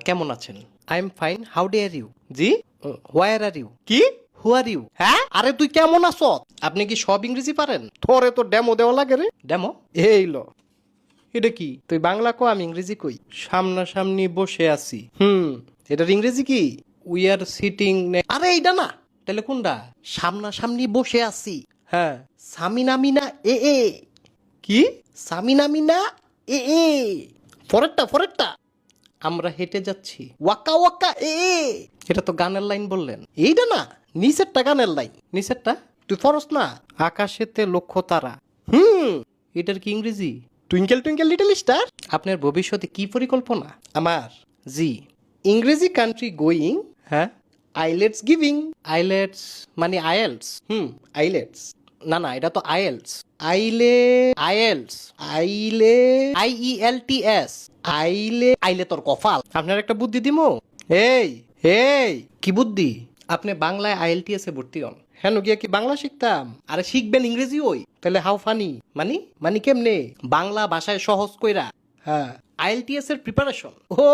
কেমন আছেন? I am fine, how dare you? জি? Where are you? কি? Who are you? হ্যাঁ, আরে তুই কেমন আছো? আপনি কি সব ইংরেজি পারেন? তোরে তো ডেমো দেওয়া লাগে রে। ডেমো? এই লো, এটা কি? তুই বাংলা কো, আমি ইংরেজি কই। সামনাসামনি বসে আছি। এটার ইংরেজি কি? We are sitting. আরে এইটা না, তাহলে কোনটা? সামনাসামনি বসে আছি। হ্যাঁ, সামিনামিনা এ এ। কি? সামিনামিনা এ এ। ফরেরটা আমরা হেঁটে যাচ্ছি, ওয়াকা ওয়াকা এ এ। এটা তো গানের লাইন বললেন, এইটা না, নিচেরটা গানের লাইন। নিচেরটা তুই ফরস না, আকাশেতে লক্ষ্য তারা। এটার কি ইংরেজি? Twinkle twinkle little star. আপনার ভবিষ্যতে কি পরিকল্পনা? আমার, জি, ইংরেজি কান্ট্রি গোয়িং। হ্যাঁ, আইলেটস গিভিং। আইলেটস মানে আইএলস। আইলেটস না না, এটা তো আইএলস। আইলে আইএলস আইলে IELTS। আইলে আইলে তোর কপাল। আপনার একটা বুদ্ধি দিমো। এই এই কি বুদ্ধি? আপনি বাংলায় IELTS এ ভর্তি হন, হ্যাঁ গিয়া কি বাংলা শিখতাম? আরে শিখবেন ইংরেজি ওই। তাহলে হাউ ফানি মানি কেমনে বাংলা ভাষায় সহজ কইরা। হ্যাঁ, IELTS এর প্রিপারেশন। ও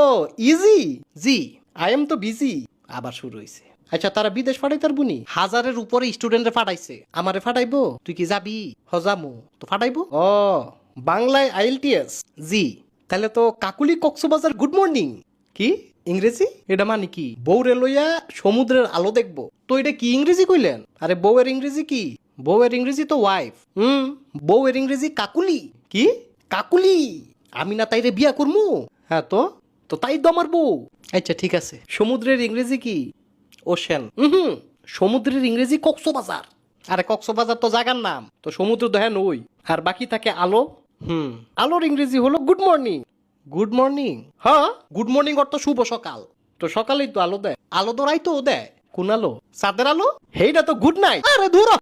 ইজি। জি, আই এম তো বিজি। আবার শুরু হইছে। আচ্ছা, তারা বিদেশ পাঠাইতার বুনি, 1000-এর উপরে স্টুডেন্টে পাঠাইছে। আমারে পাঠাইবো? তুই কি যাবি? হজামু তো পাঠাইবো। ও, বাংলায় IELTS। জি, তাহলে তো কাকুলি কক্সবাজার গুড মর্নিং। কি ইংরেজি? এটা মানে কি? বউরে লইয়া সমুদ্রের আলো দেখবো? তো এটা কি ইংরেজি কইলেন? আরে বউয়ের ইংরেজি কি? বউয়ের ইংরেজি তো ওয়াইফ। বউয়ের ইংরেজি কাকুলি। কি কাকুলি? আমি না তাইরে বিয়া করমু? হ্যাঁ, তো তো তাই তো আমার বউ। আচ্ছা ঠিক আছে, সমুদ্রের ইংরেজি কি? ওশেন। সমুদ্রের ইংরেজি কক্সবাজার। আরে কক্সবাজার তো জায়গার নাম, তো সমুদ্র তো হ্যাঁ ওই। আর বাকি থাকে আলো। আলোর ইংরেজি হলো গুড মর্নিং। Good morning? হ্যাঁ, গুড মর্নিং অর্থ শুভ সকাল। তো সকালেই তো আলো দেয়। আলো তো রাইতো দেয়। কোন আলো? চাঁদের আলো? হেইটা তো গুড নাইট। আরে ধুর।